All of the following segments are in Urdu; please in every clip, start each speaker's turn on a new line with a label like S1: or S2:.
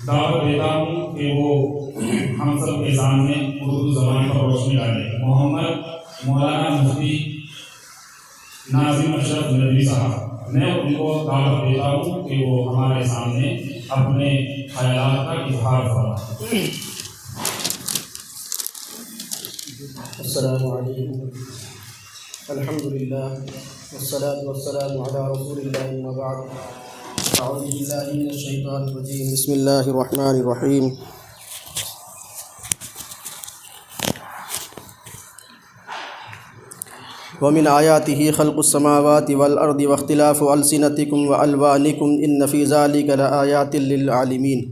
S1: دعوت دیتا ہوں کہ وہ ہم سب کے سامنے اردو زبان پر روشنی ڈالے۔ محمد مولانا مفتی ناظم اشرف ندوی صاحب، میں ان کو دعوت دیتا ہوں کہ وہ ہمارے سامنے اپنے خیالات کا اظہار فرمائیں۔
S2: السلام علیکم، الحمدللہ والصلاة والسلام علی رسول اللہ اما بعد، اعوذ باللہ من الشیطان الرجیم، بسم اللہ الرحمن الرحیم۔ ومن آیاتہ خلق السماوات والارض واختلاف السنتکم والوانکم ان فی ذلک لآیات للعالمین۔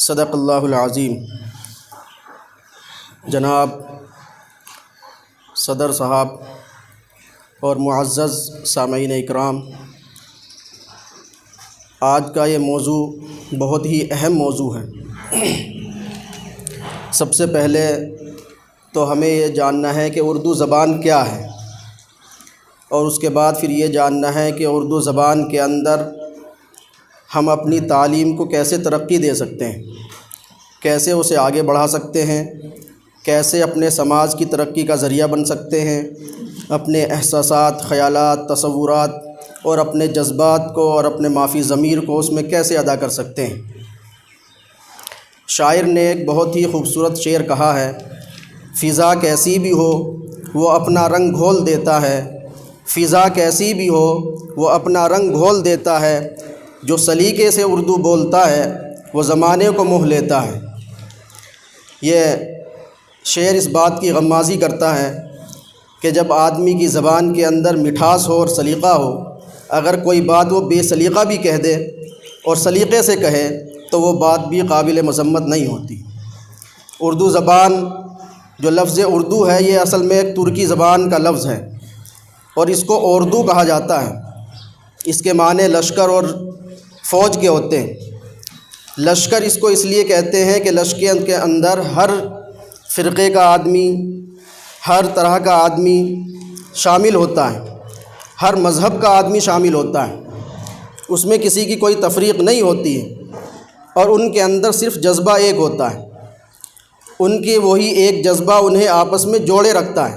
S2: صدق اللہ العظیم۔ جناب صدر صاحب اور معزز سامعین اکرام، آج کا یہ موضوع بہت ہی اہم موضوع ہے۔ سب سے پہلے تو ہمیں یہ جاننا ہے کہ اردو زبان کیا ہے، اور اس کے بعد پھر یہ جاننا ہے کہ اردو زبان کے اندر ہم اپنی تعلیم کو کیسے ترقی دے سکتے ہیں، کیسے اسے آگے بڑھا سکتے ہیں، کیسے اپنے سماج کی ترقی کا ذریعہ بن سکتے ہیں، اپنے احساسات، خیالات، تصورات اور اپنے جذبات کو اور اپنے مافی ضمیر کو اس میں کیسے ادا کر سکتے ہیں۔ شاعر نے ایک بہت ہی خوبصورت شعر کہا ہے، فضا کیسی بھی ہو وہ اپنا رنگ گھول دیتا ہے، فضا کیسی بھی ہو وہ اپنا رنگ گھول دیتا ہے، جو سلیقے سے اردو بولتا ہے وہ زمانے کو موہ لیتا ہے۔ یہ شعر اس بات کی غمازی کرتا ہے کہ جب آدمی کی زبان کے اندر مٹھاس ہو اور سلیقہ ہو، اگر کوئی بات وہ بے سلیقہ بھی کہہ دے اور سلیقے سے کہے تو وہ بات بھی قابل مذمت نہیں ہوتی۔ اردو زبان جو لفظ اردو ہے یہ اصل میں ایک ترکی زبان کا لفظ ہے، اور اس کو اردو کہا جاتا ہے۔ اس کے معنی لشکر اور فوج کے ہوتے ہیں۔ لشکر اس کو اس لیے کہتے ہیں کہ لشکر کے اندر ہر فرقے کا آدمی، ہر طرح کا آدمی شامل ہوتا ہے، ہر مذہب کا آدمی شامل ہوتا ہے، اس میں کسی کی کوئی تفریق نہیں ہوتی ہے، اور ان کے اندر صرف جذبہ ایک ہوتا ہے۔ ان کی وہی ایک جذبہ انہیں آپس میں جوڑے رکھتا ہے۔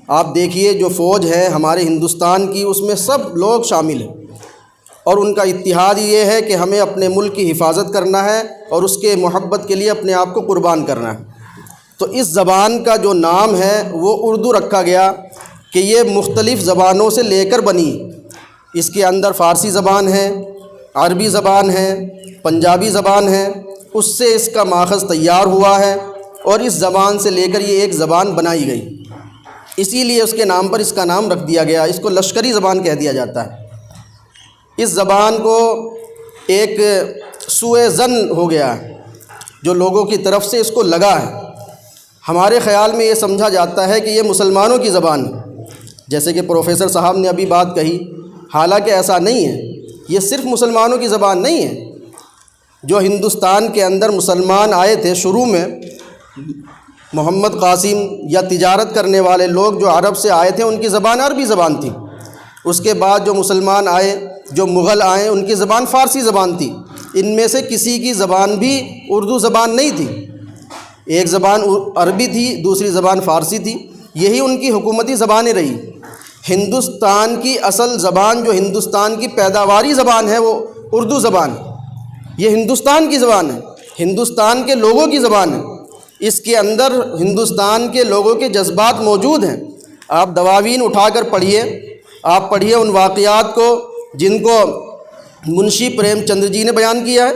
S2: آپ دیکھیے جو فوج ہے ہمارے ہندوستان کی، اس میں سب لوگ شامل ہیں، اور ان کا اتحاد یہ ہے کہ ہمیں اپنے ملک کی حفاظت کرنا ہے اور اس کے محبت کے لیے اپنے آپ کو قربان کرنا ہے۔ تو اس زبان کا جو نام ہے وہ اردو رکھا گیا کہ یہ مختلف زبانوں سے لے کر بنی۔ اس کے اندر فارسی زبان ہے، عربی زبان ہے، پنجابی زبان ہے، اس سے اس کا ماخذ تیار ہوا ہے، اور اس زبان سے لے کر یہ ایک زبان بنائی گئی۔ اسی لیے اس کے نام پر اس کا نام رکھ دیا گیا، اس کو لشکری زبان کہہ دیا جاتا ہے۔ اس زبان کو ایک سوء ظن ہو گیا ہے جو لوگوں کی طرف سے اس کو لگا ہے۔ ہمارے خیال میں یہ سمجھا جاتا ہے کہ یہ مسلمانوں کی زبان ہے، جیسے کہ پروفیسر صاحب نے ابھی بات کہی، حالانکہ ایسا نہیں ہے۔ یہ صرف مسلمانوں کی زبان نہیں ہے۔ جو ہندوستان کے اندر مسلمان آئے تھے شروع میں، محمد قاسم یا تجارت کرنے والے لوگ جو عرب سے آئے تھے، ان کی زبان عربی زبان تھی۔ اس کے بعد جو مسلمان آئے، جو مغل آئے، ان کی زبان فارسی زبان تھی۔ ان میں سے کسی کی زبان بھی اردو زبان نہیں تھی۔ ایک زبان عربی تھی، دوسری زبان فارسی تھی، یہی ان کی حکومتی زبانیں رہی۔ ہندوستان کی اصل زبان جو ہندوستان کی پیداواری زبان ہے وہ اردو زبان ہے۔ یہ ہندوستان کی زبان ہے، ہندوستان کے لوگوں کی زبان ہے۔ اس کے اندر ہندوستان کے لوگوں کے جذبات موجود ہیں۔ آپ دواوین اٹھا کر پڑھیے، آپ پڑھیے ان واقعات کو جن کو منشی پریم چندر جی نے بیان کیا ہے،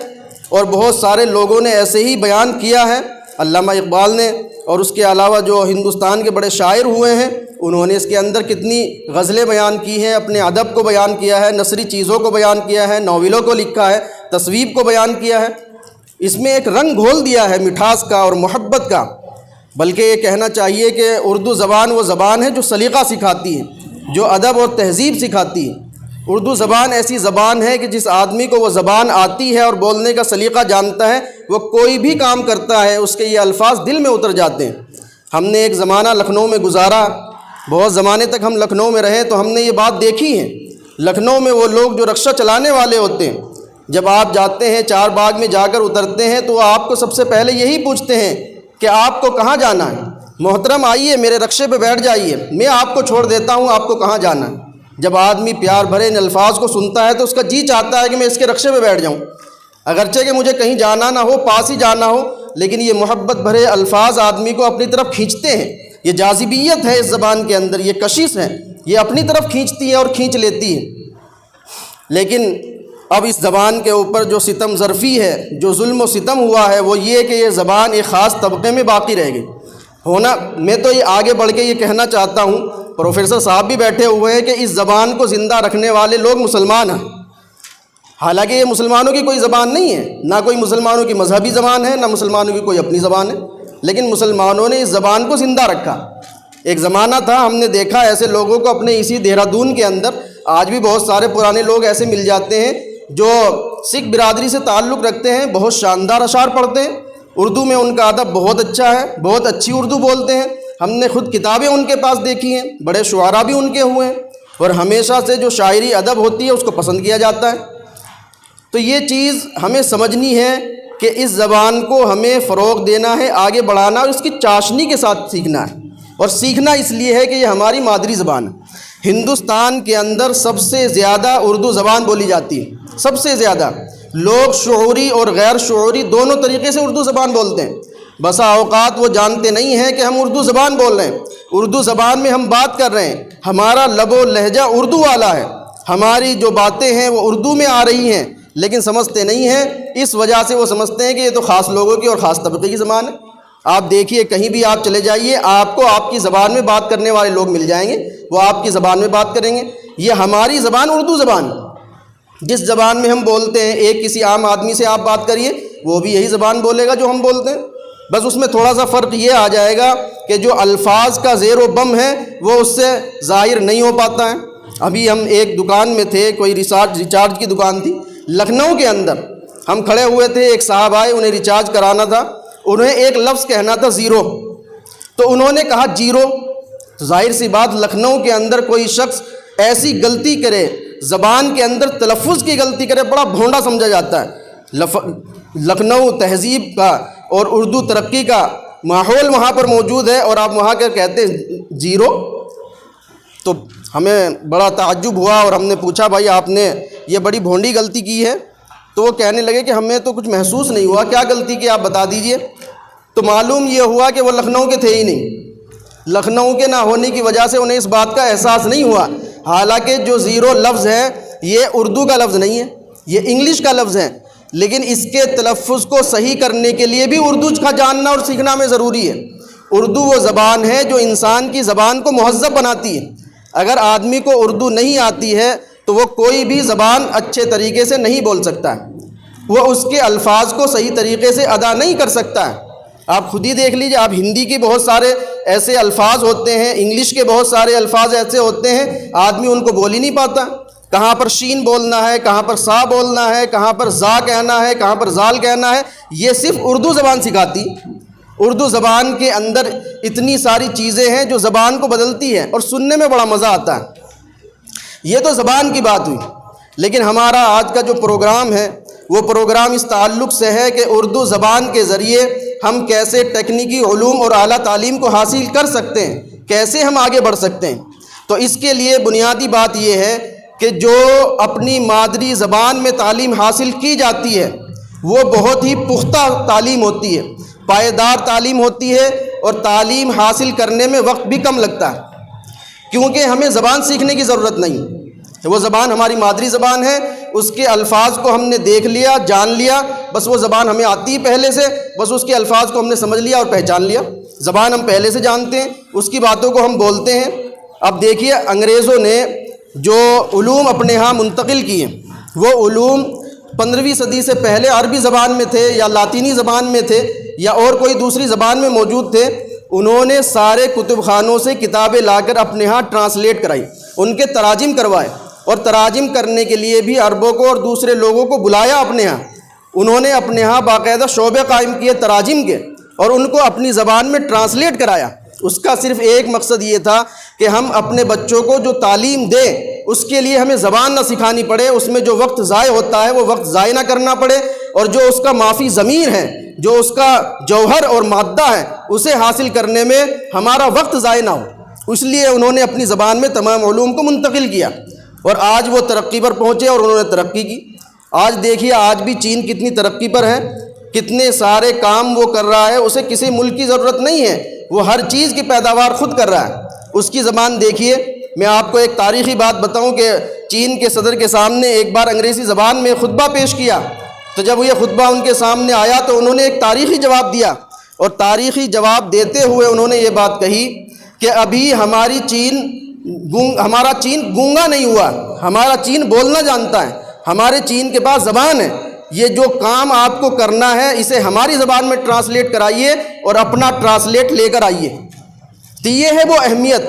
S2: اور بہت سارے لوگوں نے ایسے ہی بیان کیا ہے، علامہ اقبال نے، اور اس کے علاوہ جو ہندوستان کے بڑے شاعر ہوئے ہیں انہوں نے اس کے اندر کتنی غزلیں بیان کی ہیں، اپنے ادب کو بیان کیا ہے، نثری چیزوں کو بیان کیا ہے، ناولوں کو لکھا ہے، تصویب کو بیان کیا ہے۔ اس میں ایک رنگ گھول دیا ہے مٹھاس کا اور محبت کا۔ بلکہ یہ کہنا چاہیے کہ اردو زبان وہ زبان ہے جو سلیقہ سکھاتی ہے، جو ادب اور تہذیب سکھاتی ہے۔ اردو زبان ایسی زبان ہے کہ جس آدمی کو وہ زبان آتی ہے اور بولنے کا سلیقہ جانتا ہے، وہ کوئی بھی کام کرتا ہے اس کے یہ الفاظ دل میں اتر جاتے ہیں۔ ہم نے ایک زمانہ لکھنؤ میں گزارا، بہت زمانے تک ہم لکھنؤ میں رہے، تو ہم نے یہ بات دیکھی ہے۔ لکھنؤ میں وہ لوگ جو رکشہ چلانے والے ہوتے ہیں، جب آپ جاتے ہیں چار باغ میں جا کر اترتے ہیں تو آپ کو سب سے پہلے یہی پوچھتے ہیں کہ آپ کو کہاں جانا ہے؟ محترم آئیے میرے رکشے پہ بیٹھ جائیے، میں آپ کو چھوڑ دیتا ہوں، آپ کو کہاں جانا ہے؟ جب آدمی پیار بھرے ان الفاظ کو سنتا ہے تو اس کا جی چاہتا ہے کہ میں اس کے رکشے پہ بیٹھ جاؤں، اگرچہ کہ مجھے کہیں جانا نہ ہو، پاس ہی جانا ہو، لیکن یہ محبت بھرے الفاظ آدمی کو اپنی طرف کھینچتے ہیں۔ یہ جاذبیت ہے اس زبان کے اندر، یہ کشش ہے، یہ اپنی طرف کھینچتی ہے اور کھینچ لیتی ہے۔ لیکن اب اس زبان کے اوپر جو ستم ظرفی ہے، جو ظلم و ستم ہوا ہے، وہ یہ کہ یہ زبان ایک خاص طبقے میں باقی رہ گئی ہونا۔ میں تو یہ آگے بڑھ کے یہ کہنا چاہتا ہوں، پروفیسر صاحب بھی بیٹھے ہوئے ہیں، کہ اس زبان کو زندہ رکھنے والے لوگ مسلمان ہیں، حالانکہ یہ مسلمانوں کی کوئی زبان نہیں ہے، نہ کوئی مسلمانوں کی مذہبی زبان ہے، نہ مسلمانوں کی کوئی اپنی زبان ہے، لیکن مسلمانوں نے اس زبان کو زندہ رکھا۔ ایک زمانہ تھا، ہم نے دیکھا ایسے لوگوں کو اپنے اسی دہرادون کے اندر، آج بھی بہت سارے پرانے لوگ ایسے مل جاتے ہیں جو سکھ برادری سے تعلق رکھتے ہیں، بہت شاندار اشعار پڑھتے ہیں، اردو میں ان کا ادب بہت اچھا ہے، بہت اچھی اردو بولتے ہیں، ہم نے خود کتابیں ان کے پاس دیکھی ہیں، بڑے شعراء بھی ان کے ہوئے ہیں، اور ہمیشہ سے جو شاعری ادب ہوتی ہے اس کو پسند کیا جاتا ہے۔ تو یہ چیز ہمیں سمجھنی ہے کہ اس زبان کو ہمیں فروغ دینا ہے، آگے بڑھانا، اور اس کی چاشنی کے ساتھ سیکھنا ہے، اور سیکھنا اس لیے ہے کہ یہ ہماری مادری زبان ہے۔ ہندوستان کے اندر سب سے زیادہ اردو زبان بولی جاتی ہے، سب سے زیادہ لوگ شعوری اور غیر شعوری دونوں طریقے سے اردو زبان بولتے ہیں۔ بسا اوقات وہ جانتے نہیں ہیں کہ ہم اردو زبان بول رہے ہیں، اردو زبان میں ہم بات کر رہے ہیں، ہمارا لب و لہجہ اردو والا ہے، ہماری جو باتیں ہیں وہ اردو میں آ رہی ہیں، لیکن سمجھتے نہیں ہیں۔ اس وجہ سے وہ سمجھتے ہیں کہ یہ تو خاص لوگوں کی اور خاص طبقے کی زبان ہے۔ آپ دیکھیے کہیں بھی آپ چلے جائیے، آپ کو آپ کی زبان میں بات کرنے والے لوگ مل جائیں گے، وہ آپ کی زبان میں بات کریں گے۔ یہ ہماری زبان اردو زبان، جس زبان میں ہم بولتے ہیں، ایک کسی عام آدمی سے آپ بات کریے، وہ بھی یہی زبان بولے گا جو ہم بولتے ہیں، بس اس میں تھوڑا سا فرق یہ آ جائے گا کہ جو الفاظ کا زیر و بم ہے وہ اس سے ظاہر نہیں ہو پاتا ہے۔ ابھی ہم ایک دکان میں تھے، کوئی ریچارج کی دکان تھی لکھنؤ کے اندر، ہم کھڑے ہوئے تھے، ایک صاحب آئے، انہیں ریچارج کرانا تھا، انہیں ایک لفظ کہنا تھا زیرو، تو انہوں نے کہا جیرو۔ تو ظاہر سی بات، لکھنؤ کے اندر کوئی شخص ایسی غلطی کرے، زبان کے اندر تلفظ کی غلطی کرے، بڑا بھونڈا سمجھا جاتا ہے۔ لکھنؤ تہذیب کا اور اردو ترقی کا ماحول وہاں پر موجود ہے، اور آپ وہاں کے کہتے ہیں جیرو۔ تو ہمیں بڑا تعجب ہوا، اور ہم نے پوچھا بھائی آپ نے یہ بڑی بھونڈی غلطی کی ہے؟ تو وہ کہنے لگے کہ ہمیں تو کچھ محسوس نہیں ہوا، کیا غلطی کی آپ بتا دیجئے۔ تو معلوم یہ ہوا کہ وہ لکھنؤ کے تھے ہی نہیں، لکھنؤ کے نہ ہونے کی وجہ سے انہیں اس بات کا احساس نہیں ہوا، حالانکہ جو زیرو لفظ ہے یہ اردو کا لفظ نہیں ہے، یہ انگلش کا لفظ ہے، لیکن اس کے تلفظ کو صحیح کرنے کے لیے بھی اردو کا جاننا اور سیکھنا میں ضروری ہے۔ اردو وہ زبان ہے جو انسان کی زبان کو مہذب بناتی ہے۔ اگر آدمی کو اردو نہیں آتی ہے تو وہ کوئی بھی زبان اچھے طریقے سے نہیں بول سکتا ہے، وہ اس کے الفاظ کو صحیح طریقے سے ادا نہیں کر سکتا ہے۔ آپ خود ہی دیکھ لیجئے، آپ ہندی کے بہت سارے ایسے الفاظ ہوتے ہیں، انگلش کے بہت سارے الفاظ ایسے ہوتے ہیں، آدمی ان کو بول ہی نہیں پاتا، کہاں پر شین بولنا ہے، کہاں پر سا بولنا ہے، کہاں پر زا کہنا ہے، کہاں پر زال کہنا ہے، یہ صرف اردو زبان سکھاتی۔ اردو زبان کے اندر اتنی ساری چیزیں ہیں جو زبان کو بدلتی ہے، اور سننے میں بڑا مزہ آتا ہے۔ یہ تو زبان کی بات ہوئی، لیکن ہمارا آج کا جو پروگرام ہے وہ پروگرام اس تعلق سے ہے کہ اردو زبان کے ذریعے ہم کیسے تکنیکی علوم اور اعلیٰ تعلیم کو حاصل کر سکتے ہیں، کیسے ہم آگے بڑھ سکتے ہیں۔ تو اس کے لیے بنیادی بات یہ ہے کہ جو اپنی مادری زبان میں تعلیم حاصل کی جاتی ہے وہ بہت ہی پختہ تعلیم ہوتی ہے، پائیدار تعلیم ہوتی ہے، اور تعلیم حاصل کرنے میں وقت بھی کم لگتا ہے، کیونکہ ہمیں زبان سیکھنے کی ضرورت نہیں، وہ زبان ہماری مادری زبان ہے، اس کے الفاظ کو ہم نے دیکھ لیا، جان لیا، بس وہ زبان ہمیں آتی ہے پہلے سے، بس اس کے الفاظ کو ہم نے سمجھ لیا اور پہچان لیا، زبان ہم پہلے سے جانتے ہیں، اس کی باتوں کو ہم بولتے ہیں۔ اب دیکھیے انگریزوں نے جو علوم اپنے ہاں منتقل کیے، وہ علوم 15ویں صدی سے پہلے عربی زبان میں تھے یا لاطینی زبان میں تھے یا اور کوئی دوسری زبان میں موجود تھے، انہوں نے سارے کتب خانوں سے کتابیں لا کر اپنے ہاں ٹرانسلیٹ کرائی، ان کے تراجم کروائے، اور تراجم کرنے کے لیے بھی عربوں کو اور دوسرے لوگوں کو بلایا اپنے ہاں، انہوں نے اپنے ہاں باقاعدہ شعبے قائم کیے تراجم کے، اور ان کو اپنی زبان میں ٹرانسلیٹ کرایا۔ اس کا صرف ایک مقصد یہ تھا کہ ہم اپنے بچوں کو جو تعلیم دیں اس کے لیے ہمیں زبان نہ سکھانی پڑے، اس میں جو وقت ضائع ہوتا ہے وہ وقت ضائع نہ کرنا پڑے، اور جو اس کا مافی ضمیر ہے، جو اس کا جوہر اور مادہ ہے، اسے حاصل کرنے میں ہمارا وقت ضائع نہ ہو۔ اس لیے انہوں نے اپنی زبان میں تمام علوم کو منتقل کیا، اور آج وہ ترقی پر پہنچے اور انہوں نے ترقی کی۔ آج دیکھیے آج بھی چین کتنی ترقی پر ہے، کتنے سارے کام وہ کر رہا ہے، اسے کسی ملک کی ضرورت نہیں ہے، وہ ہر چیز کی پیداوار خود کر رہا ہے۔ اس کی زبان دیکھیے، میں آپ کو ایک تاریخی بات بتاؤں کہ چین کے صدر کے سامنے ایک بار انگریزی زبان میں خطبہ پیش کیا، تو جب یہ خطبہ ان کے سامنے آیا تو انہوں نے ایک تاریخی جواب دیا، اور تاریخی جواب دیتے ہوئے انہوں نے یہ بات کہی کہ ابھی ہمارا چین گونگا نہیں ہوا، ہمارا چین بولنا جانتا ہے، ہمارے چین کے پاس زبان ہے، یہ جو کام آپ کو کرنا ہے اسے ہماری زبان میں ٹرانسلیٹ کرائیے اور اپنا ٹرانسلیٹ لے کر آئیے۔ تو یہ ہے وہ اہمیت،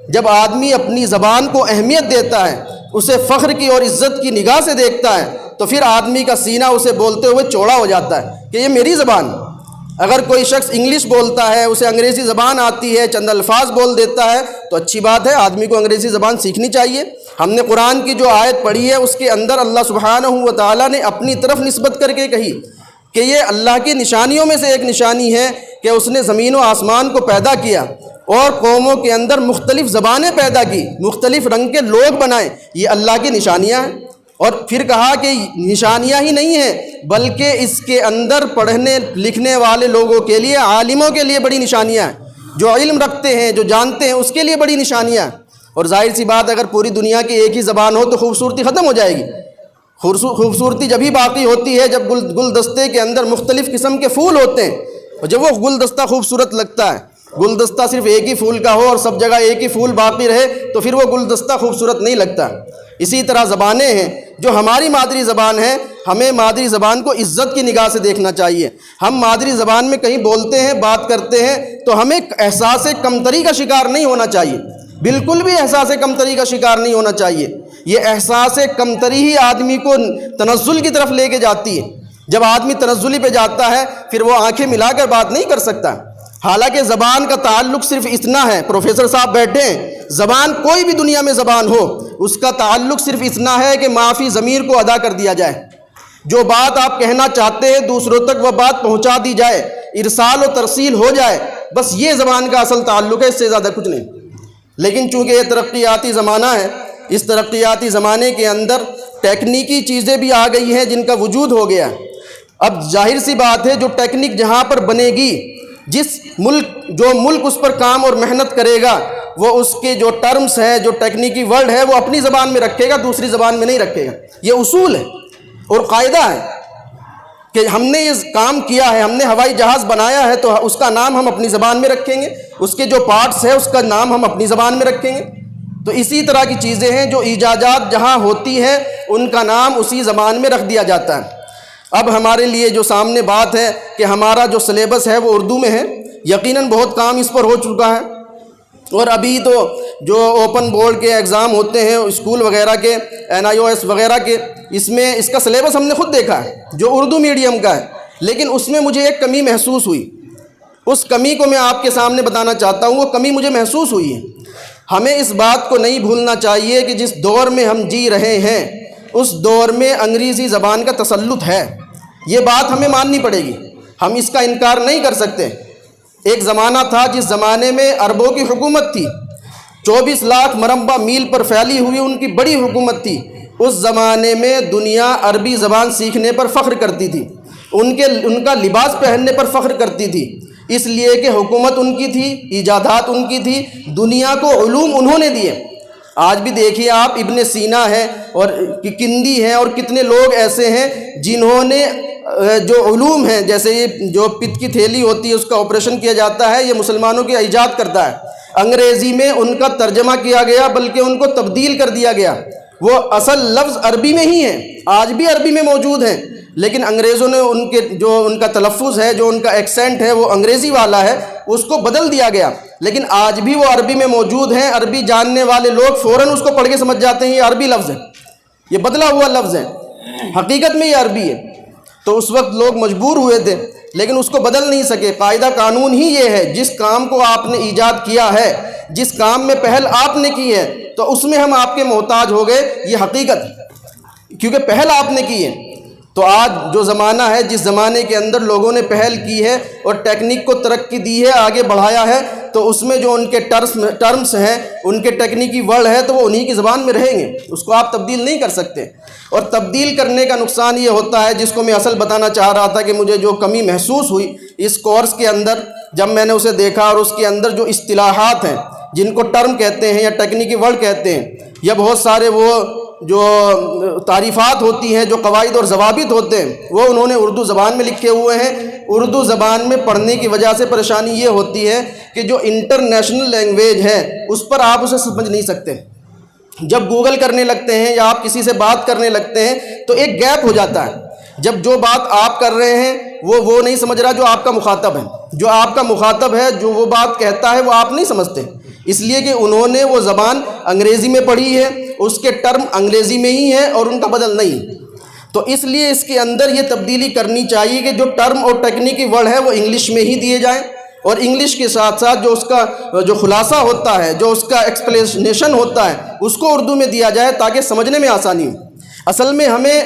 S2: جب آدمی اپنی زبان کو اہمیت دیتا ہے، اسے فخر کی اور عزت کی نگاہ سے دیکھتا ہے، تو پھر آدمی کا سینہ اسے بولتے ہوئے چوڑا ہو جاتا ہے کہ یہ میری زبان۔ اگر کوئی شخص انگلش بولتا ہے، اسے انگریزی زبان آتی ہے، چند الفاظ بول دیتا ہے تو اچھی بات ہے، آدمی کو انگریزی زبان سیکھنی چاہیے۔ ہم نے قرآن کی جو آیت پڑھی ہے اس کے اندر اللہ سبحانہ و تعالیٰ نے اپنی طرف نسبت کر کے کہی کہ یہ اللہ کی نشانیوں میں سے ایک نشانی ہے کہ اس نے زمین و آسمان کو پیدا کیا اور قوموں کے اندر مختلف زبانیں پیدا کی، مختلف رنگ کے لوگ بنائے، یہ اللہ کی نشانیاں ہیں۔ اور پھر کہا کہ نشانیاں ہی نہیں ہیں بلکہ اس کے اندر پڑھنے لکھنے والے لوگوں کے لیے، عالموں کے لیے بڑی نشانیاں ہیں، جو علم رکھتے ہیں، جو جانتے ہیں، اس کے لیے بڑی نشانیاں ہیں۔ اور ظاہر سی بات اگر پوری دنیا کی ایک ہی زبان ہو تو خوبصورتی ختم ہو جائے گی۔ خوبصورتی جبھی باقی ہوتی ہے جب گلدستے کے اندر مختلف قسم کے پھول ہوتے ہیں، اور جب وہ گلدستہ خوبصورت لگتا ہے۔ گلدستہ صرف ایک ہی پھول کا ہو اور سب جگہ ایک ہی پھول باقی رہے تو پھر وہ گلدستہ خوبصورت نہیں لگتا۔ اسی طرح زبانیں ہیں، جو ہماری مادری زبان ہے، ہمیں مادری زبان کو عزت کی نگاہ سے دیکھنا چاہیے۔ ہم مادری زبان میں کہیں بولتے ہیں، بات کرتے ہیں تو ہمیں احساس کمتری کا شکار نہیں ہونا چاہیے، بالکل بھی احساس کمتری کا شکار نہیں ہونا چاہیے۔ یہ احساس کمتری ہی آدمی کو تنزل کی طرف لے کے جاتی ہے۔ جب آدمی تنزلی پہ جاتا ہے پھر وہ آنکھیں ملا کر بات نہیں کر سکتا۔ حالانکہ زبان کا تعلق صرف اتنا ہے، پروفیسر صاحب بیٹھے ہیں، زبان کوئی بھی دنیا میں زبان ہو، اس کا تعلق صرف اتنا ہے کہ معافی ضمیر کو ادا کر دیا جائے، جو بات آپ کہنا چاہتے ہیں دوسروں تک وہ بات پہنچا دی جائے، ارسال و ترسیل ہو جائے، بس یہ زبان کا اصل تعلق ہے، اس سے زیادہ کچھ نہیں۔ لیکن چونکہ یہ ترقیاتی زمانہ ہے، اس ترقیاتی زمانے کے اندر ٹیکنیکی چیزیں بھی آ گئی ہیں جن کا وجود ہو گیا۔ اب ظاہر سی بات ہے جو ٹیکنیک جہاں پر بنے گی، جو ملک اس پر کام اور محنت کرے گا، وہ اس کے جو ٹرمز ہیں، جو ٹیکنیکی ورڈ ہے، وہ اپنی زبان میں رکھے گا، دوسری زبان میں نہیں رکھے گا۔ یہ اصول ہے اور قاعدہ ہے کہ ہم نے یہ کام کیا ہے، ہم نے ہوائی جہاز بنایا ہے تو اس کا نام ہم اپنی زبان میں رکھیں گے، اس کے جو پارٹس ہیں اس کا نام ہم اپنی زبان میں رکھیں گے۔ تو اسی طرح کی چیزیں ہیں، جو ایجادات جہاں ہوتی ہیں ان کا نام اسی زبان میں رکھ دیا جاتا ہے۔ اب ہمارے لیے جو سامنے بات ہے کہ ہمارا جو سلیبس ہے وہ اردو میں ہے، یقیناً بہت کام اس پر ہو چکا ہے، اور ابھی تو جو اوپن بورڈ کے ایگزام ہوتے ہیں اسکول وغیرہ کے، NIOS وغیرہ کے، اس میں اس کا سلیبس ہم نے خود دیکھا ہے جو اردو میڈیم کا ہے، لیکن اس میں مجھے ایک کمی محسوس ہوئی۔ اس کمی کو میں آپ کے سامنے بتانا چاہتا ہوں، وہ کمی مجھے محسوس ہوئی ہے۔ ہمیں اس بات کو نہیں بھولنا چاہیے کہ جس دور میں ہم جی رہے ہیں اس دور میں انگریزی زبان کا تسلط ہے، یہ بات ہمیں ماننی پڑے گی، ہم اس کا انکار نہیں کر سکتے۔ ایک زمانہ تھا جس زمانے میں عربوں کی حکومت تھی، 24 لاکھ مربع میل پر پھیلی ہوئی ان کی بڑی حکومت تھی۔ اس زمانے میں دنیا عربی زبان سیکھنے پر فخر کرتی تھی، ان کا لباس پہننے پر فخر کرتی تھی، اس لیے کہ حکومت ان کی تھی، ایجادات ان کی تھی، دنیا کو علوم انہوں نے دیے۔ آج بھی دیکھیے آپ، ابن سینا ہے اور کندی ہیں اور کتنے لوگ ایسے ہیں جنہوں نے جو علوم ہیں، جیسے یہ جو پت کی تھیلی ہوتی ہے اس کا آپریشن کیا جاتا ہے، یہ مسلمانوں کی ایجاد کرتا ہے۔ انگریزی میں ان کا ترجمہ کیا گیا بلکہ ان کو تبدیل کر دیا گیا، وہ اصل لفظ عربی میں ہی ہیں، آج بھی عربی میں موجود ہیں، لیکن انگریزوں نے ان کا تلفظ ہے، جو ان کا ایکسنٹ ہے وہ انگریزی والا ہے، اس کو بدل دیا گیا، لیکن آج بھی وہ عربی میں موجود ہیں۔ عربی جاننے والے لوگ فوراً اس کو پڑھ کے سمجھ جاتے ہیں یہ عربی لفظ ہے، یہ بدلا ہوا لفظ ہے، حقیقت میں یہ عربی ہے۔ تو اس وقت لوگ مجبور ہوئے تھے لیکن اس کو بدل نہیں سکے۔ قاعدہ قانون ہی یہ ہے، جس کام کو آپ نے ایجاد کیا ہے، جس کام میں پہل آپ نے کی ہے تو اس میں ہم آپ کے محتاج ہو گئے، یہ حقیقت ہے، کیونکہ پہل آپ نے کی ہے۔ تو آج جو زمانہ ہے، جس زمانے کے اندر لوگوں نے پہل کی ہے اور ٹیکنیک کو ترقی دی ہے، آگے بڑھایا ہے، تو اس میں جو ان کے ٹرمز ہیں، ان کے ٹیکنیکی ورڈ ہے، تو وہ انہی کی زبان میں رہیں گے، اس کو آپ تبدیل نہیں کر سکتے۔ اور تبدیل کرنے کا نقصان یہ ہوتا ہے، جس کو میں اصل بتانا چاہ رہا تھا کہ مجھے جو کمی محسوس ہوئی اس کورس کے اندر جب میں نے اسے دیکھا، اور اس کے اندر جو اصطلاحات ہیں جن کو ٹرم کہتے ہیں یا ٹیکنیکی ورڈ کہتے ہیں، یا بہت سارے وہ جو تعریفات ہوتی ہیں، جو قواعد اور ضوابط ہوتے ہیں، وہ انہوں نے اردو زبان میں لکھے ہوئے ہیں۔ اردو زبان میں پڑھنے کی وجہ سے پریشانی یہ ہوتی ہے کہ جو انٹرنیشنل لینگویج ہے اس پر آپ اسے سمجھ نہیں سکتے۔ جب گوگل کرنے لگتے ہیں یا آپ کسی سے بات کرنے لگتے ہیں تو ایک گیپ ہو جاتا ہے، جب جو بات آپ کر رہے ہیں وہ نہیں سمجھ رہا جو آپ کا مخاطب ہے، جو آپ کا مخاطب ہے جو وہ بات کہتا ہے وہ آپ نہیں سمجھتے، اس لیے کہ انہوں نے وہ زبان انگریزی میں پڑھی ہے، اس کے ٹرم انگریزی میں ہی ہے اور ان کا بدل نہیں۔ تو اس لیے اس کے اندر یہ تبدیلی کرنی چاہیے کہ جو ٹرم اور ٹیکنیکی ورڈ ہے وہ انگلش میں ہی دیے جائیں، اور انگلش کے ساتھ ساتھ جو اس کا جو خلاصہ ہوتا ہے، جو اس کا ایکسپلینیشن ہوتا ہے، اس کو اردو میں دیا جائے تاکہ سمجھنے میں آسانی ہو۔ اصل میں ہمیں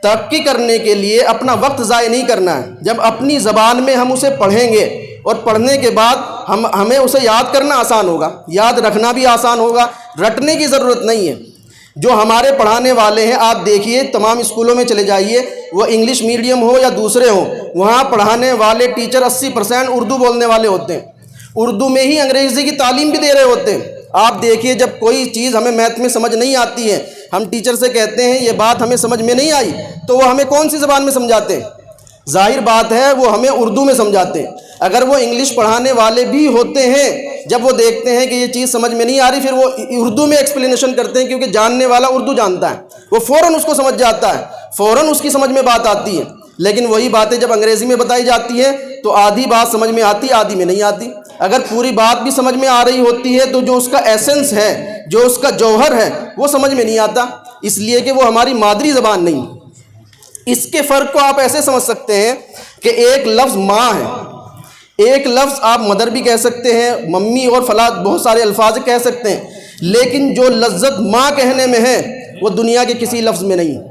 S2: ترقی کرنے کے لیے اپنا وقت ضائع نہیں کرنا ہے۔ جب اپنی زبان میں ہم اسے پڑھیں گے اور پڑھنے کے بعد ہمیں اسے یاد کرنا آسان ہوگا، یاد رکھنا بھی آسان ہوگا، رٹنے کی ضرورت نہیں ہے۔ جو ہمارے پڑھانے والے ہیں، آپ دیکھیے تمام اسکولوں میں چلے جائیے، وہ انگلش میڈیم ہو یا دوسرے ہوں، وہاں پڑھانے والے ٹیچر 80% اردو بولنے والے ہوتے ہیں، اردو میں ہی انگریزی کی تعلیم بھی دے رہے ہوتے ہیں۔ آپ دیکھیے جب کوئی چیز ہمیں میتھ میں سمجھ نہیں آتی ہے، ہم ٹیچر سے کہتے ہیں یہ بات ہمیں سمجھ میں نہیں آئی، تو وہ ہمیں کون سی زبان میں سمجھاتے ہیں؟ ظاہر بات ہے وہ ہمیں اردو میں سمجھاتے ہیں۔ اگر وہ انگلش پڑھانے والے بھی ہوتے ہیں، جب وہ دیکھتے ہیں کہ یہ چیز سمجھ میں نہیں آ رہی، پھر وہ اردو میں ایکسپلینیشن کرتے ہیں، کیونکہ جاننے والا اردو جانتا ہے، وہ فوراً اس کو سمجھ جاتا ہے، فوراً اس کی سمجھ میں بات آتی ہے۔ لیکن وہی باتیں جب انگریزی میں بتائی جاتی ہیں تو آدھی بات سمجھ میں آتی، آدھی میں نہیں آتی۔ اگر پوری بات بھی سمجھ میں آ رہی ہوتی ہے تو جو اس کا ایسنس ہے، جو اس کا جوہر ہے، وہ سمجھ میں نہیں آتا، اس لیے کہ وہ ہماری مادری زبان نہیں۔ اس کے فرق کو آپ ایسے سمجھ سکتے ہیں کہ ایک لفظ ماں ہے، ایک لفظ آپ مدر بھی کہہ سکتے ہیں، ممی اور فلاں بہت سارے الفاظ کہہ سکتے ہیں، لیکن جو لذت ماں کہنے میں ہے وہ دنیا کے کسی لفظ میں نہیں۔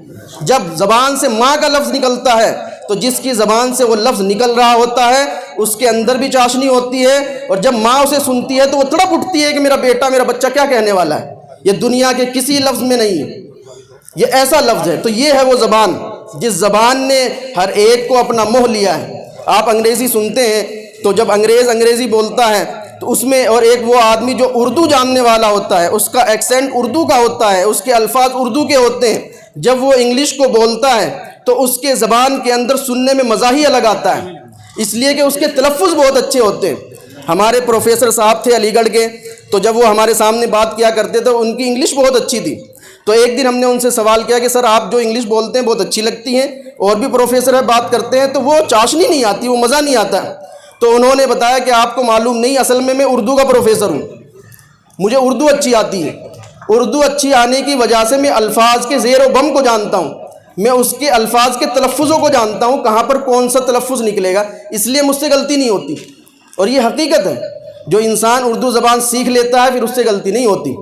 S2: جب زبان سے ماں کا لفظ نکلتا ہے تو جس کی زبان سے وہ لفظ نکل رہا ہوتا ہے اس کے اندر بھی چاشنی ہوتی ہے، اور جب ماں اسے سنتی ہے تو وہ تڑپ اٹھتی ہے کہ میرا بیٹا، میرا بچہ کیا کہنے والا ہے، یہ دنیا کے کسی لفظ میں نہیں ہے، یہ ایسا لفظ ہے۔ تو یہ ہے وہ زبان جس زبان نے ہر ایک کو اپنا موہ لیا ہے۔ آپ انگریزی سنتے ہیں تو جب انگریزی بولتا ہے تو اس میں، اور ایک وہ آدمی جو اردو جاننے والا ہوتا ہے، اس کا ایکسینٹ اردو کا ہوتا ہے، اس کے الفاظ اردو کے ہوتے ہیں، جب وہ انگلش کو بولتا ہے تو اس کے زبان کے اندر سننے میں مزہ ہی الگ آتا ہے، اس لیے کہ اس کے تلفظ بہت اچھے ہوتے ہیں۔ ہمارے پروفیسر صاحب تھے علی گڑھ کے، تو جب وہ ہمارے سامنے بات کیا کرتے تھے ان کی انگلش بہت اچھی تھی، تو ایک دن ہم نے ان سے سوال کیا کہ سر آپ جو انگلش بولتے ہیں بہت اچھی لگتی ہیں، اور بھی پروفیسر ہے بات کرتے ہیں تو وہ چاشنی نہیں آتی، وہ مزہ نہیں آتا۔ تو انہوں نے بتایا کہ آپ کو معلوم نہیں، اصل میں اردو کا پروفیسر ہوں، مجھے اردو اچھی آتی ہے، اردو اچھی آنے کی وجہ سے میں الفاظ کے زیر و بم کو جانتا ہوں، میں اس کے الفاظ کے تلفظوں کو جانتا ہوں، کہاں پر کون سا تلفظ نکلے گا، اس لیے مجھ سے غلطی نہیں ہوتی۔ اور یہ حقیقت ہے، جو انسان اردو زبان سیکھ لیتا ہے پھر اس سے غلطی نہیں ہوتی۔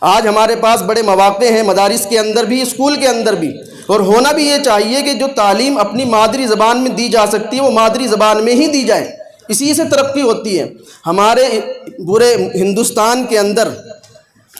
S2: آج ہمارے پاس بڑے مواقع ہیں، مدارس کے اندر بھی، اسکول کے اندر بھی، اور ہونا بھی یہ چاہیے کہ جو تعلیم اپنی مادری زبان میں دی جا سکتی ہے وہ مادری زبان میں ہی دی جائے، اسی سے ترقی ہوتی ہے۔ ہمارے پورے ہندوستان کے اندر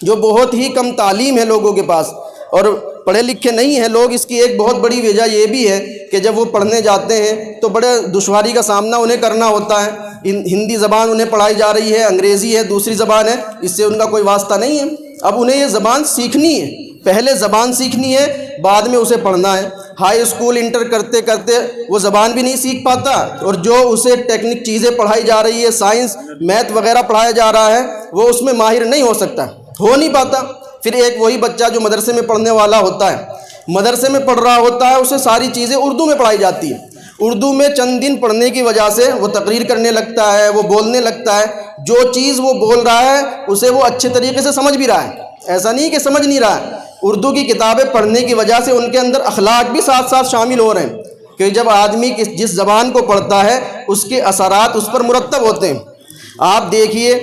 S2: جو بہت ہی کم تعلیم ہے لوگوں کے پاس، اور پڑھے لکھے نہیں ہیں لوگ، اس کی ایک بہت بڑی وجہ یہ بھی ہے کہ جب وہ پڑھنے جاتے ہیں تو بڑے دشواری کا سامنا انہیں کرنا ہوتا ہے۔ ہندی زبان انہیں پڑھائی جا رہی ہے، انگریزی ہے، دوسری زبان ہے، اس سے ان کا کوئی واسطہ نہیں ہے۔ اب انہیں یہ زبان سیکھنی ہے، پہلے زبان سیکھنی ہے، بعد میں اسے پڑھنا ہے۔ ہائی اسکول انٹر کرتے کرتے وہ زبان بھی نہیں سیکھ پاتا، اور جو اسے ٹیکنک چیزیں پڑھائی جا رہی ہے، سائنس میتھ وغیرہ پڑھایا جا رہا ہے، وہ اس میں ماہر نہیں ہو سکتا، ہو نہیں پاتا۔ پھر ایک وہی بچہ جو مدرسے میں پڑھنے والا ہوتا ہے، مدرسے میں پڑھ رہا ہوتا ہے، اسے ساری چیزیں اردو میں پڑھائی جاتی ہے، اردو میں چند دن پڑھنے کی وجہ سے وہ تقریر کرنے لگتا ہے، وہ بولنے لگتا ہے، جو چیز وہ بول رہا ہے اسے وہ اچھے طریقے سے سمجھ بھی رہا ہے، ایسا نہیں کہ سمجھ نہیں رہا ہے۔ اردو کی کتابیں پڑھنے کی وجہ سے ان کے اندر اخلاق بھی ساتھ ساتھ شامل ہو رہے ہیں، کہ جب آدمی جس زبان کو پڑھتا ہے اس کے اثرات اس پر مرتب ہوتے ہیں۔ آپ دیکھیے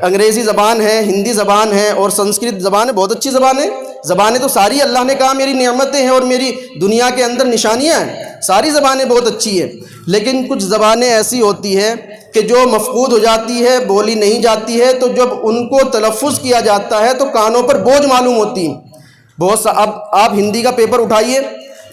S2: انگریزی زبان ہے، ہندی زبان ہے اور سنسکرت زبان ہے، بہت اچھی زبان ہے. زبانیں تو ساری اللہ نے کہا میری نعمتیں ہیں اور میری دنیا کے اندر نشانیاں ہیں، ساری زبانیں بہت اچھی ہیں. لیکن کچھ زبانیں ایسی ہوتی ہیں کہ جو مفقود ہو جاتی ہے، بولی نہیں جاتی ہے، تو جب ان کو تلفظ کیا جاتا ہے تو کانوں پر بوجھ معلوم ہوتی ہیں. اب آپ ہندی کا پیپر اٹھائیے،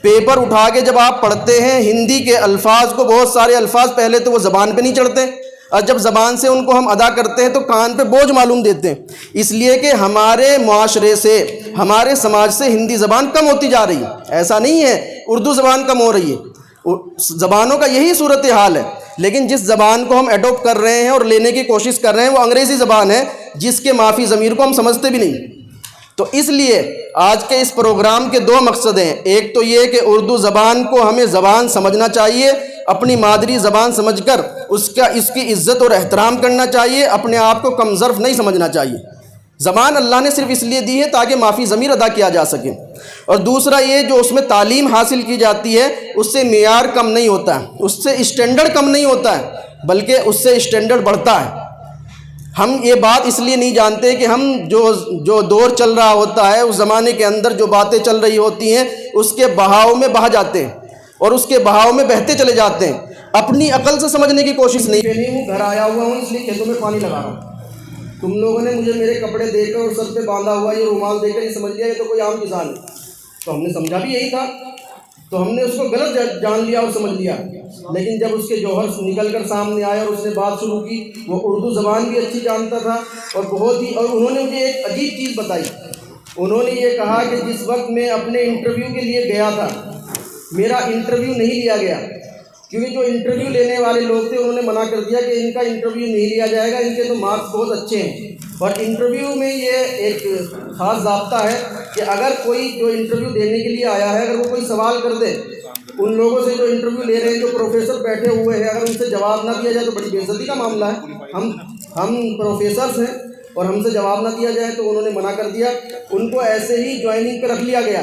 S2: پیپر اٹھا کے جب آپ پڑھتے ہیں ہندی کے الفاظ کو، بہت سارے الفاظ پہلے تو وہ زبان پہ نہیں چڑھتے، اور جب زبان سے ان کو ہم ادا کرتے ہیں تو کان پہ بوجھ معلوم دیتے ہیں. اس لیے کہ ہمارے معاشرے سے، ہمارے سماج سے ہندی زبان کم ہوتی جا رہی ہے. ایسا نہیں ہے اردو زبان کم ہو رہی ہے، زبانوں کا یہی صورتحال ہے. لیکن جس زبان کو ہم ایڈوپٹ کر رہے ہیں اور لینے کی کوشش کر رہے ہیں وہ انگریزی زبان ہے، جس کے ما فی ضمیر کو ہم سمجھتے بھی نہیں. تو اس لیے آج کے اس پروگرام کے دو مقصد ہیں. ایک تو یہ کہ اردو زبان کو ہمیں زبان سمجھنا چاہیے، اپنی مادری زبان سمجھ کر اس کی عزت اور احترام کرنا چاہیے، اپنے آپ کو کم ظرف نہیں سمجھنا چاہیے. زبان اللہ نے صرف اس لیے دی ہے تاکہ ما فی ضمیر ادا کیا جا سکے. اور دوسرا یہ جو اس میں تعلیم حاصل کی جاتی ہے اس سے معیار کم نہیں ہوتا ہے، اس سے اسٹینڈرڈ کم نہیں ہوتا ہے، بلکہ اس سے اسٹینڈرڈ بڑھتا ہے. ہم یہ بات اس لیے نہیں جانتے کہ ہم جو دور چل رہا ہوتا ہے اس زمانے کے اندر جو باتیں چل رہی ہوتی ہیں اس کے بہاؤ میں بہہ جاتے ہیں اور اس کے بہاؤ میں بہتے چلے جاتے ہیں، اپنی عقل سے سمجھنے کی کوشش نہیں ہوں. گھر آیا ہوا ہوں اس لیے کھیتوں میں پانی لگا رہا ہوں. تم لوگوں نے مجھے میرے کپڑے دیکھ کر اور سر پہ باندھا ہوا یہ رومال دیکھ کر یہ سمجھ لیا یہ تو کوئی عام کسان ہے. تو ہم نے سمجھا بھی یہی تھا، تو ہم نے اس کو غلط جان لیا اور سمجھ لیا. لیکن جب اس کے جوہر نکل کر سامنے آئے اور اس نے بات شروع کی، وہ اردو زبان بھی اچھی جانتا تھا اور اور انہوں نے مجھے ایک عجیب چیز بتائی. انہوں نے یہ کہا کہ جس وقت میں اپنے انٹرویو کے لیے گیا تھا میرا انٹرویو نہیں لیا گیا، کیونکہ جو انٹرویو لینے والے لوگ تھے انہوں نے منع کر دیا کہ ان کا انٹرویو نہیں لیا جائے گا، ان کے تو مارکس بہت اچھے ہیں. اور انٹرویو میں یہ ایک خاص ضابطہ ہے کہ اگر کوئی جو انٹرویو دینے کے لیے آیا ہے اگر وہ کوئی سوال کر دے ان لوگوں سے جو انٹرویو لے رہے ہیں، جو پروفیسر بیٹھے ہوئے ہیں، اگر ان سے جواب نہ دیا جائے تو بڑی بے عزتی کا معاملہ ہے. ہم پروفیسرز ہیں اور ہم سے جواب نہ دیا جائے تو انہوں نے منع کر دیا. ان کو ایسے ہی جوائننگ پہ رکھ لیا گیا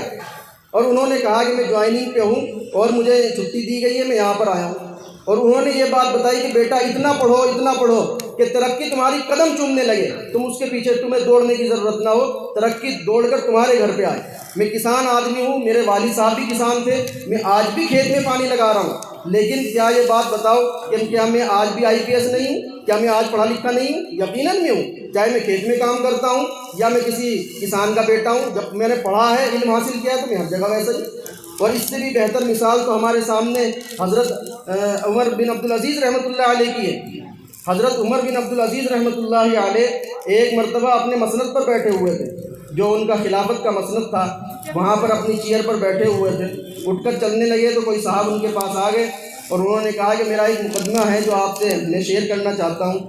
S2: اور انہوں نے کہا کہ میں جوائننگ پہ ہوں اور مجھے چھٹی دی گئی ہے، میں یہاں پر آیا ہوں. اور انہوں نے یہ بات بتائی کہ بیٹا اتنا پڑھو کہ ترقی تمہاری قدم چومنے لگے، تم اس کے پیچھے تمہیں دوڑنے کی ضرورت نہ ہو، ترقی دوڑ کر تمہارے گھر پہ آئے. میں کسان آدمی ہوں، میرے والد صاحب بھی کسان تھے، میں آج بھی کھیت میں پانی لگا رہا ہوں. لیکن کیا یہ بات بتاؤ کہ کیا میں آج بھی IPS نہیں ہوں؟ کیا میں آج پڑھا لکھا نہیں ہوں؟ یقیناً میں ہوں، چاہے میں کھیت میں کام کرتا ہوں یا میں کسی کسان کا بیٹا ہوں. جب میں نے پڑھا ہے، علم حاصل کیا ہے تو میں ہر جگہ ویسا ہی. اور اس سے بھی بہتر مثال تو ہمارے سامنے حضرت عمر بن عبدالعزیز رحمۃ اللہ علیہ کی ہے. حضرت عمر بن عبدالعزیز رحمۃ اللہ علیہ ایک مرتبہ اپنے مسند پر بیٹھے ہوئے تھے، جو ان کا خلافت کا مسند تھا، وہاں پر اپنی چیئر پر بیٹھے ہوئے تھے. اٹھ کر چلنے لگے تو کوئی صاحب ان کے پاس آ گئے اور انہوں نے کہا کہ میرا ایک مقدمہ ہے جو آپ سے میں شیئر کرنا چاہتا ہوں.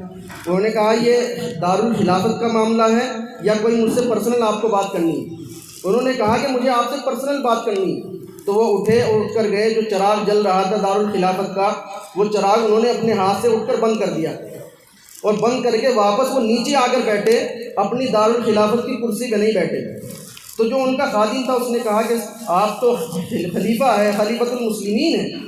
S2: انہوں نے کہا یہ دارالخلافت کا معاملہ ہے یا کوئی مجھ سے پرسنل آپ کو بات کرنی ہے؟ انہوں نے کہا کہ مجھے آپ سے پرسنل بات کرنی ہے. تو وہ اٹھے اور اٹھ کر گئے، جو چراغ جل رہا تھا دارالخلافت کا وہ چراغ انہوں نے اپنے ہاتھ سے اٹھ کر بند کر دیا اور بند کر کے واپس وہ نیچے آ کر بیٹھے، اپنی دارالخلافت کی کرسی پہ نہیں بیٹھے. تو جو ان کا خادم تھا اس نے کہا کہ آپ تو خلیفہ ہے، خلیفۃ المسلمین ہے،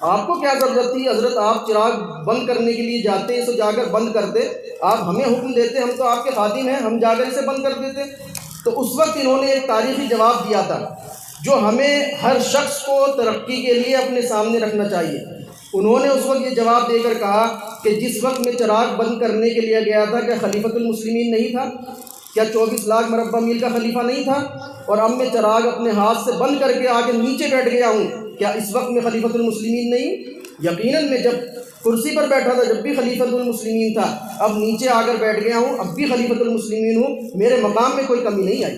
S2: آپ کو کیا ضرورت تھی حضرت؟ آپ چراغ بند کرنے کے لیے جاتے اسے جا کر بند کرتے، آپ ہمیں حکم دیتے، ہم تو آپ کے خادم ہیں، ہم جا کر اسے بند کر دیتے. تو اس وقت انہوں نے ایک تاریخی جواب دیا تھا جو ہمیں ہر شخص کو ترقی کے لیے اپنے سامنے رکھنا چاہیے. انہوں نے اس وقت یہ جواب دے کر کہا کہ جس وقت میں چراغ بند کرنے کے لیے گیا تھا کیا خلیفۃ المسلمین نہیں تھا؟ کیا 24 لاکھ مربع میل کا خلیفہ نہیں تھا؟ اور اب میں چراغ اپنے ہاتھ سے بند کر کے آ کے نیچے بیٹھ گیا ہوں، کیا اس وقت میں خلیفۃ المسلمین نہیں؟ یقیناً میں جب کرسی پر بیٹھا تھا جب بھی خلیفۃ المسلمین تھا، اب نیچے آ کر بیٹھ گیا ہوں، اب بھی خلیفۃ المسلمین ہوں، میرے مقام میں کوئی کمی نہیں آئی.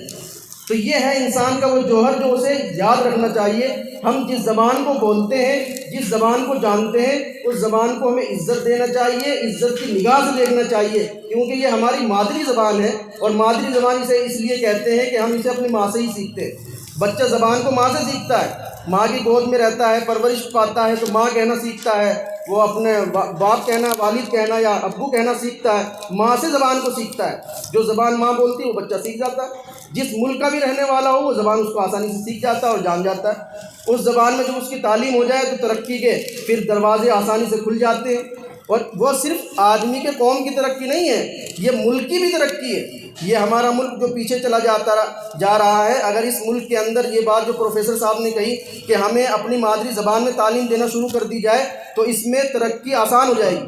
S2: تو یہ ہے انسان کا وہ جوہر جو اسے یاد رکھنا چاہیے. ہم جس زبان کو بولتے ہیں، جس زبان کو جانتے ہیں، اس زبان کو ہمیں عزت دینا چاہیے، عزت کی نگاہ سے دیکھنا چاہیے، کیونکہ یہ ہماری مادری زبان ہے. اور مادری زبان اسے اس لیے کہتے ہیں کہ ہم اسے اپنی ماں سے ہی سیکھتے ہیں. بچہ زبان کو ماں سے سیکھتا ہے، ماں کی گود میں رہتا ہے، پرورش پاتا ہے تو ماں کہنا سیکھتا ہے، وہ اپنے باپ کہنا، والد کہنا یا ابو کہنا سیکھتا ہے، ماں سے زبان کو سیکھتا ہے. جو زبان ماں بولتی ہے وہ بچہ سیکھ جاتا ہے. جس ملک کا بھی رہنے والا ہو وہ زبان اس کو آسانی سے سیکھ جاتا ہے اور جان جاتا ہے. اس زبان میں جب اس کی تعلیم ہو جائے تو ترقی کے پھر دروازے آسانی سے کھل جاتے ہیں. اور وہ صرف آدمی کے قوم کی ترقی نہیں ہے، یہ ملک کی بھی ترقی ہے۔ یہ ہمارا ملک جو پیچھے چلا جا رہا ہے، اگر اس ملک کے اندر یہ بات جو پروفیسر صاحب نے کہی کہ ہمیں اپنی مادری زبان میں تعلیم دینا شروع کر دی جائے تو اس میں ترقی آسان ہو جائے گی۔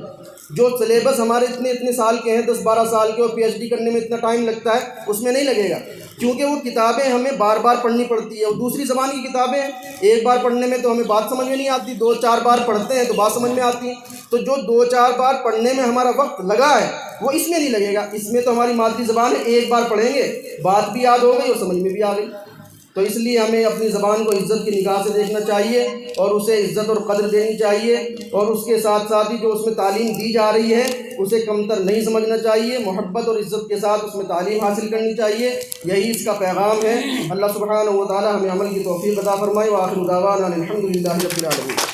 S2: جو سلیبس ہمارے اتنے سال کے ہیں، 10-12 سال کے، اور پی ایچ ڈی کرنے میں اتنا ٹائم لگتا ہے، اس میں نہیں لگے گا، کیونکہ وہ کتابیں ہمیں بار بار پڑھنی پڑتی ہے۔ اور دوسری زبان کی کتابیں ایک بار پڑھنے میں تو ہمیں بات سمجھ میں نہیں آتی، 2-4 بار پڑھتے ہیں تو بات سمجھ میں آتی ہے۔ تو جو 2-4 بار پڑھنے میں ہمارا وقت لگا ہے وہ اس میں نہیں لگے گا۔ اس میں تو ہماری مادری زبان ہے، ایک بار پڑھیں گے، بات بھی یاد ہو گئی اور سمجھ میں بھی آ گئی۔ تو اس لیے ہمیں اپنی زبان کو عزت کی نگاہ سے دیکھنا چاہیے اور اسے عزت اور قدر دینی چاہیے، اور اس کے ساتھ ساتھ ہی جو اس میں تعلیم دی جا رہی ہے اسے کمتر نہیں سمجھنا چاہیے، محبت اور عزت کے ساتھ اس میں تعلیم حاصل کرنی چاہیے۔ یہی اس کا پیغام ہے۔ اللہ سبحانہ و تعالی ہمیں عمل کی توفیق عطا فرمائے۔ وآخر دعوانا الحمد للہ رب العالمین۔